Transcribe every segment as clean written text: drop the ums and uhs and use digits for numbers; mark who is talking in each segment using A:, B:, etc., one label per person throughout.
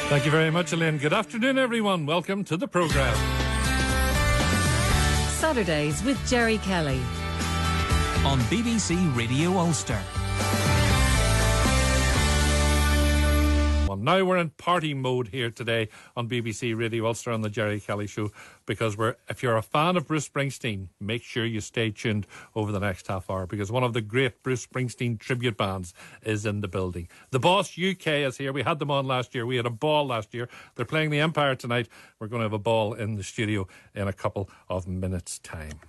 A: Thank you very much, Elaine. Good afternoon, everyone. Welcome to the programme.
B: Saturdays with Jerry Kelly
C: on BBC Radio Ulster.
A: Well, now we're in party mode here today on BBC Radio Ulster on the Jerry Kelly Show, because if you're a fan of Bruce Springsteen, make sure you stay tuned over the next half hour, because one of the great Bruce Springsteen tribute bands is in the building. The Boss UK is here. We had them on last year. We had a ball last year. They're playing the Empire tonight. We're going to have a ball in the studio in a couple of minutes' time.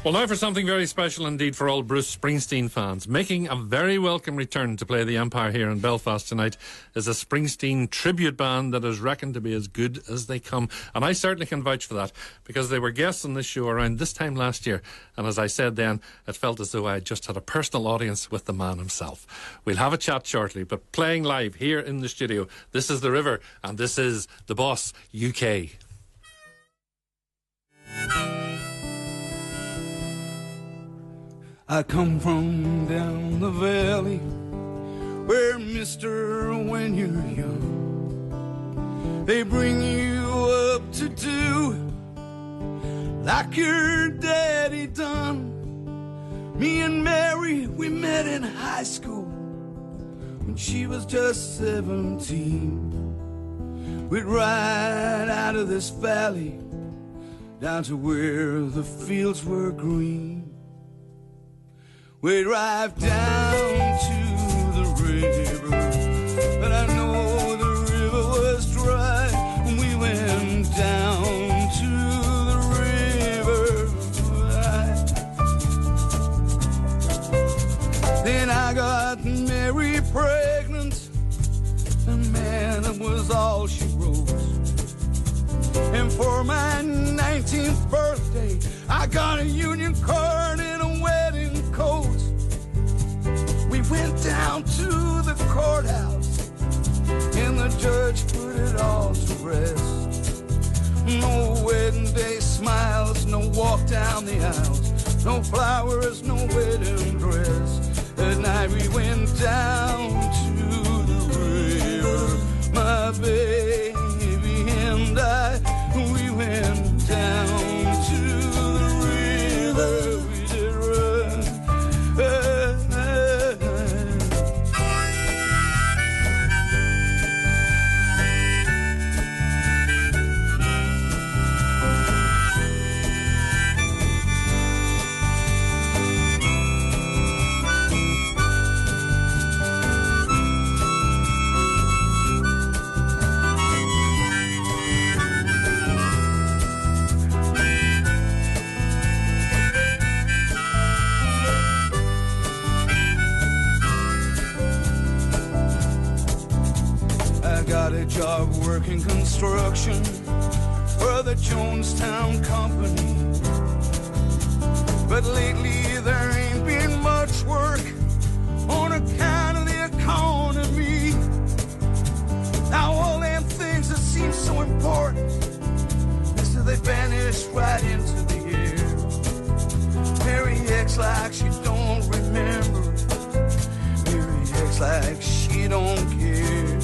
A: Well, now for something very special indeed for all Bruce Springsteen fans. Making a very welcome return to play the Empire here in Belfast tonight is a Springsteen tribute band that is reckoned to be as good as they come. And I certainly can vouch for that, because they were guests on this show around this time last year. And as I said then, it felt as though I had just had a personal audience with the man himself. We'll have a chat shortly, but playing live here in the studio, this is The River and this is The Boss UK.
D: I come from down the valley where, mister, when you're young, they bring you up to do like your daddy done. Me and Mary, we met in high school when she was just 17. We'd ride out of this valley down to where the fields were green. We drive down to the river, but I know the river was dry. We went down to the river. Then I got Mary pregnant, and man, it was all she wrote. And for my 19th birthday, I got a union card and a wedding coat. We went down to the courthouse, and the judge put it all to rest. No wedding day smiles, no walk down the aisles, no flowers, no wedding dress. At night we went down to the river, my baby and I. We went down to the river, we did run. Job working construction for the Jonestown Company, but lately there ain't been much work on account of the economy. Now all them things that seem so important, so they vanished right into the air. Mary acts like she don't remember, Mary acts like she don't care.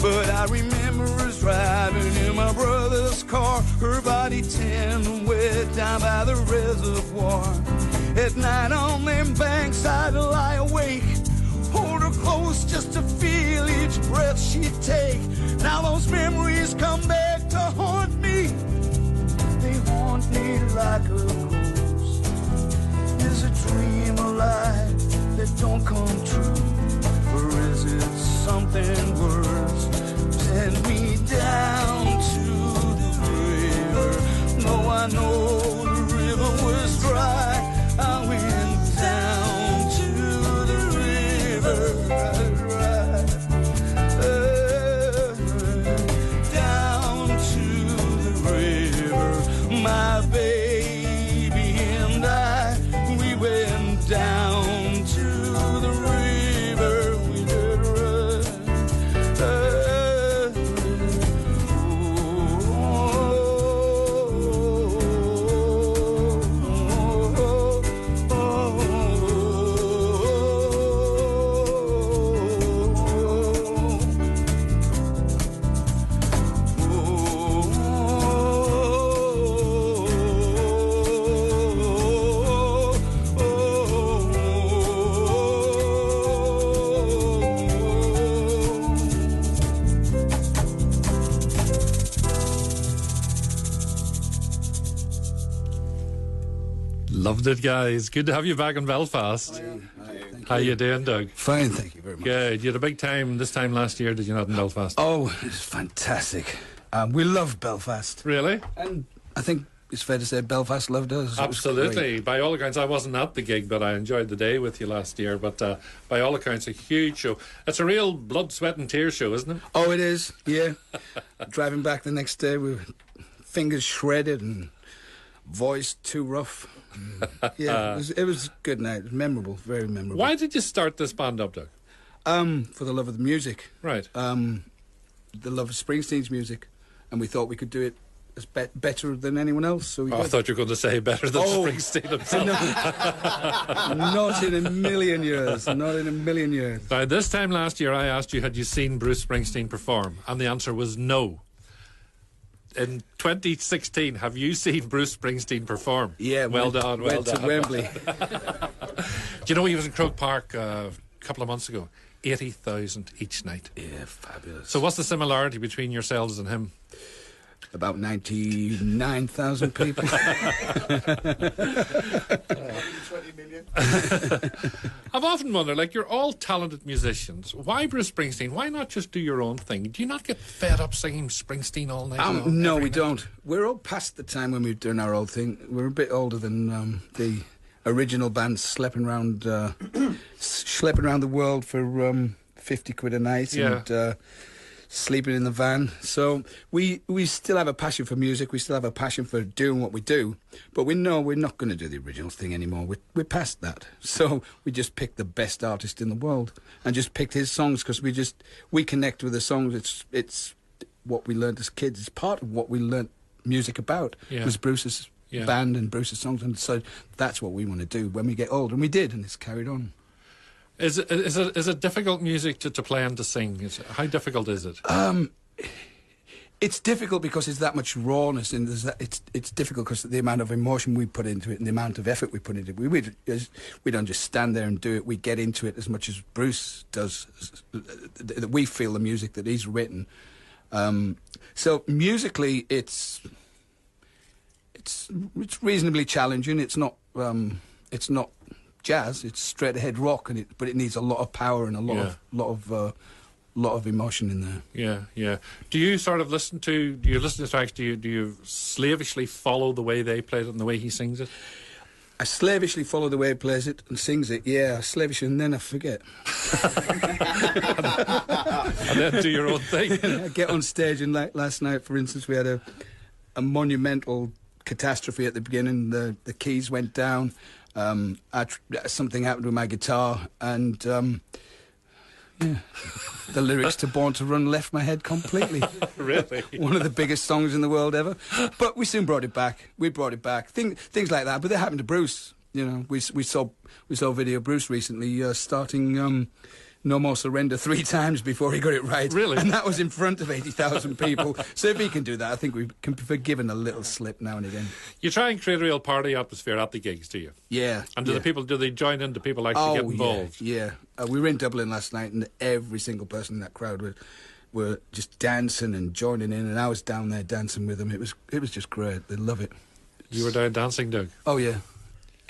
D: But I remember us driving in my brother's car, her body tan and wet down by the reservoir. At night on them banks I'd lie awake, hold her close just to feel each breath she'd take. Now those memories come back to haunt me, they haunt me like a ghost. Is a dream a lie that don't come true, or is it something worse? Send me down to the river. No, I know the river was dry. I went down to the river. Down to the river. My baby and I, we went down to the river. We did run.
A: Loved it, guys. Good to have you back in Belfast. How you doing, Doug?
E: Fine, thank you very much.
A: Good. You had a big time this time last year, did you not, in Belfast?
E: Oh, it's fantastic. We love Belfast.
A: Really?
E: And I think it's fair to say Belfast loved us. It was
A: Absolutely.
E: great.
A: By all accounts, I wasn't at the gig, but I enjoyed the day with you last year. But by all accounts, a huge show. It's a real blood, sweat and tears show, isn't it?
E: Oh, it is, yeah. Driving back the next day with fingers shredded and voice too rough. Yeah, it was a good night. It was memorable, very memorable.
A: Why did you start this band up, Doug?
E: For the love of the music.
A: Right.
E: The love of Springsteen's music. And we thought we could do it as better than anyone else. So we
A: I
E: did.
A: thought you were going to say better than Springsteen himself.
E: Not in a million years. Not in a million years.
A: Now, this time last year, I asked you, had you seen Bruce Springsteen perform? And the answer was no. In 2016, have you seen Bruce Springsteen perform?
E: Yeah,
A: well done. Well
E: went
A: done.
E: to Wembley.
A: Do you know he was in Croke Park a couple of months ago? 80,000 each night.
E: Yeah, fabulous.
A: So what's the similarity between yourselves and him?
E: About 99,000 people.
F: 20 million.
A: I've often wondered, like, you're all talented musicians. Why Bruce Springsteen? Why not just do your own thing? Do you not get fed up singing Springsteen all night long?
E: No,
A: every
E: we
A: night?
E: don't. We're all past the time when we were doing our old thing. We're a bit older than the original band schlepping around the world for 50 quid a night.
A: Yeah.
E: And sleeping in the van. So we still have a passion for music. We still have a passion for doing what we do. But we know we're not going to do the original thing anymore. We're past that. So we just picked the best artist in the world and just picked his songs because we connect with the songs. It's what we learned as kids. It's part of what we learnt music about.
A: Yeah.
E: Was Bruce's band and Bruce's songs. And so that's what we want to do when we get older. And we did, and it's carried on.
A: Is it difficult music to play and to sing? How difficult is it?
E: It's difficult because there's that much rawness, and it's difficult because of the amount of emotion we put into it and the amount of effort we put into it. We don't just stand there and do it. We get into it as much as Bruce does. That we feel the music that he's written. So musically, it's reasonably challenging. It's not jazz. It's straight ahead rock, but it needs a lot of power and a lot of emotion in there.
A: Yeah. Do you sort of listen to the tracks? Do you slavishly follow the way they played it and the way he sings it?
E: I slavishly follow the way he plays it and sings it. Yeah, slavishly, and then I forget.
A: And then do your own thing.
E: I get on stage, and like last night, for instance, we had a monumental catastrophe at the beginning. The keys went down. Something happened with my guitar, and the lyrics to Born to Run left my head completely.
A: Really?
E: One of the biggest songs in the world ever. But we soon brought it back. We brought it back. Things like that. But they happened to Bruce. You know, we saw video of Bruce recently starting No More Surrender 3 times before he got it right.
A: Really?
E: And that was in front of 80,000 people. So if he can do that, I think we can be forgiven a little slip now and again.
A: You try and create a real party atmosphere at the gigs, do you?
E: Yeah.
A: And do they join in? Do people actually get involved?
E: Yeah. We were in Dublin last night, and every single person in that crowd were just dancing and joining in, and I was down there dancing with them. It was just great. They love it.
A: You were down dancing, Doug?
E: Oh, yeah.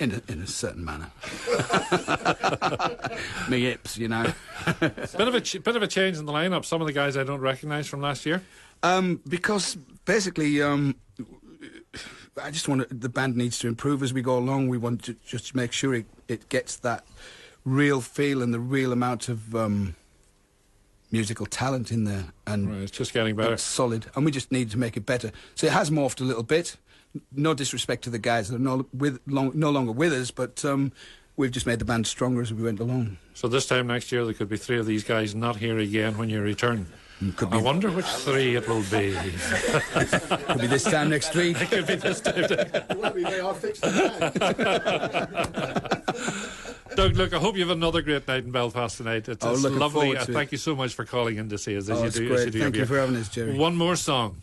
E: In a certain manner. Me hips, you know.
A: Bit of a change in the lineup. Some of the guys I don't recognise from last year.
E: Because basically, I just want the band needs to improve as we go along. We want to just make sure it gets that real feel and the real amount of musical talent in there. And
A: Right, it's just getting better.
E: it's solid, and we just need to make it better. So it has morphed a little bit. No disrespect to the guys that are no longer with us, but we've just made the band stronger as we went along.
A: So this time next year there could be 3 of these guys not here again when you return.
E: Could be,
A: I wonder which 3 it will be.
E: could be this time next week.
A: It could be this time.
F: Well, they are fixed the
A: Doug, look, I hope you have another great night in Belfast tonight. It's
E: looking
A: lovely.
E: forward to it.
A: Thank you so much for calling in to see us.
E: It's great. Thank you for having us, Jerry.
A: One more song.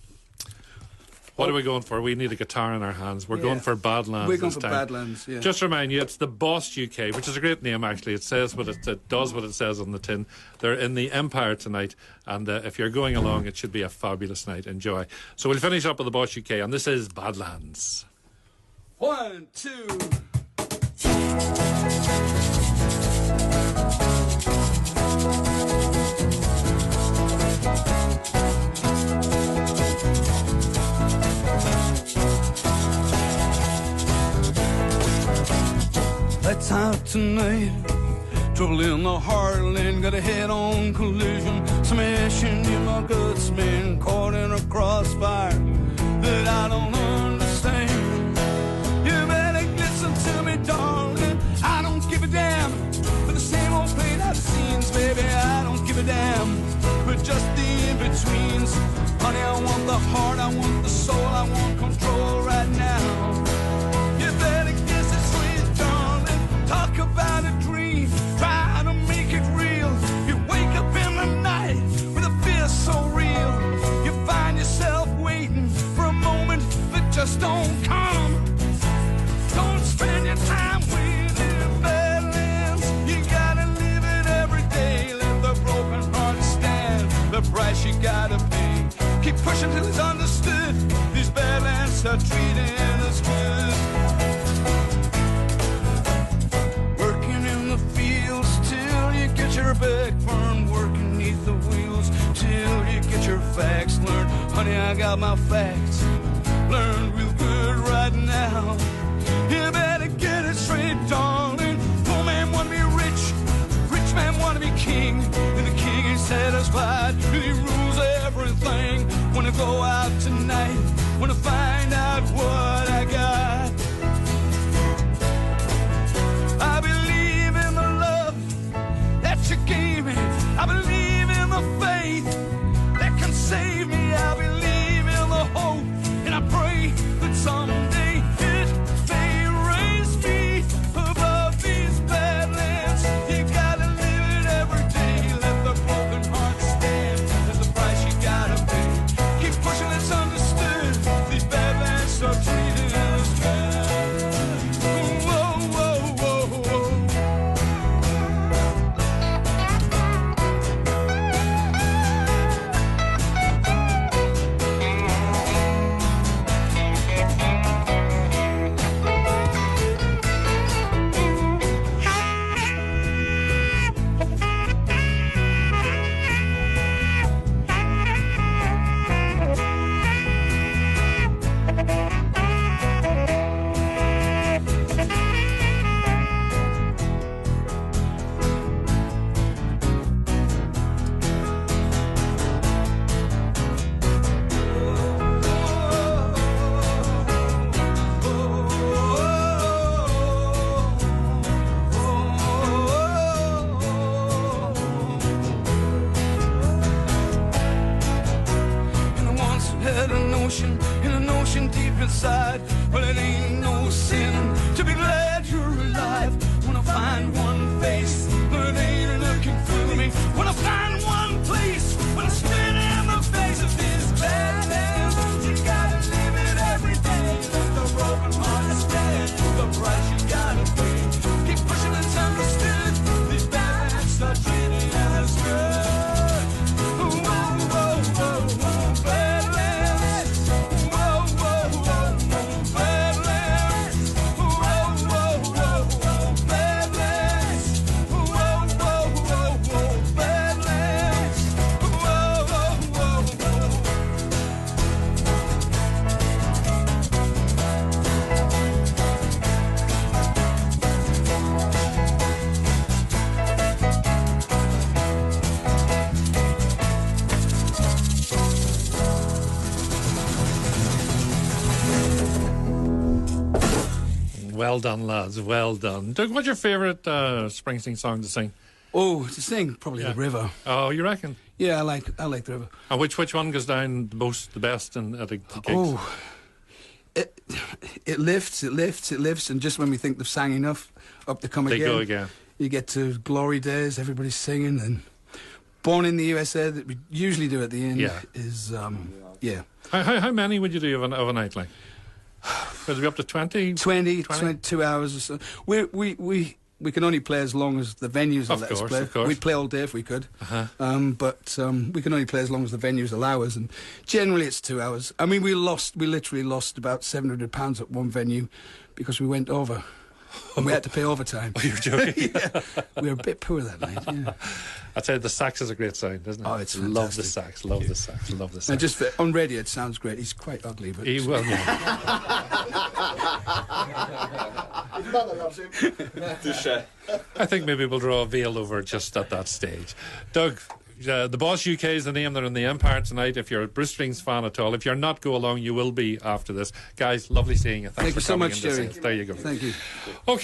A: What are we going for? We need a guitar in our hands. We're going for Badlands.
E: We're going
A: this
E: for
A: time.
E: Badlands, yeah.
A: Just to remind you, it's the Boss UK, which is a great name, actually. It says what it does what it says on the tin. They're in the Empire tonight, and if you're going along, it should be a fabulous night. Enjoy. So we'll finish up with the Boss UK, and this is Badlands.
E: 1, 2...
D: Lights out tonight, trouble in the heartland, got a head-on collision, smashing in my guts, man, caught in a crossfire that I don't understand. You better listen to me, darling, I don't give a damn for the same old played out scenes, baby, I don't give a damn for just the in-betweens. Honey, I want the heart, I want the soul, I want control right now. You better guess it's sweet, darling. Talk about a dream, try to make it real. You wake up in the night with a fear so real. You find yourself waiting for a moment that just don't come. Don't spend your time waiting Badlands. You gotta live it every day. Let the broken heart stand the price you gotta pay. Keep pushing till it's understood. These Badlands are treating us good. Working in the fields till you get your back burned. Working neath the wheels till you get your facts learned. Honey, I got my facts learned real good right now. You better get it straight, darling. Poor man wanna be rich, rich man wanna be king, and the king ain't satisfied till he rules everything. Wanna go out tonight, wanna find out what I got. I believe in the love that you gave me. I believe in the faith that can save me. I believe in the hope, and I pray that someday it may raise me above these Badlands. You gotta live it every day. Let the broken heart stand. That's the price you gotta pay. Keep pushing, it's understood. These Badlands are treating us good. Whoa, whoa, whoa, whoa. And I once had an ocean deep inside. Well, it ain't no sin to be glad you're alive. When I find one face that ain't looking through me, when I find one place, when I spit in the face of this Badlands, you gotta live it every day. Let the broken heart stand, the price you gotta pay. Keep pushing, it's understood. These Badlands are treating us good. Whoa, whoa, whoa, whoa, Badlands. Whoa, whoa, whoa, whoa, Badlands. Whoa, whoa, whoa, whoa, Badlands. Whoa, whoa, whoa, whoa, Badlands. Whoa, whoa, whoa, whoa.
A: Well done, lads. Well done. Doug, what's your favourite Springsteen song to sing?
E: Oh, to sing probably
A: Yeah.
E: The River.
A: Oh, you reckon?
E: Yeah, I like The River.
A: And which one goes down the most, the best, at the gigs?
E: Oh, it lifts, and just when we think they've sang enough, up they come
A: They
E: again.
A: go again.
E: You get to Glory Days, everybody's singing, and Born in the USA that we usually do at the end
A: Yeah.
E: is yeah.
A: How many would you do of a night, like? Would it be up to 20?
E: 22 hours or so. We can only play as long as the venues will
A: Of
E: let us
A: course,
E: play.
A: of course.
E: We'd play all day if we could.
A: Uh-huh.
E: But we can only play as long as the venues allow us, and generally it's 2 hours. I mean, we literally lost about £700 at one venue because we went over. And we had to pay overtime.
A: You're joking.
E: We were a bit poor that night. Yeah.
A: I'd say the sax is a great sound, isn't it?
E: Oh, it's
A: Love the
E: fantastic.
A: sax, love the sax, love the sax.
E: And just on radio, it sounds great. He's quite ugly, but
A: He will.
F: His mother loves him.
A: I think maybe we'll draw a veil over just at that stage. Doug, the Boss UK is the name. They're in the Empire tonight. If you're a Bruce Springs fan at all, if you're not, go along. You will be after this. Guys, lovely seeing you. Thanks
E: Thank
A: for
E: you so
A: coming
E: much,
A: in this
E: Jerry.
A: end. There you go.
E: Thank you.
A: Okay.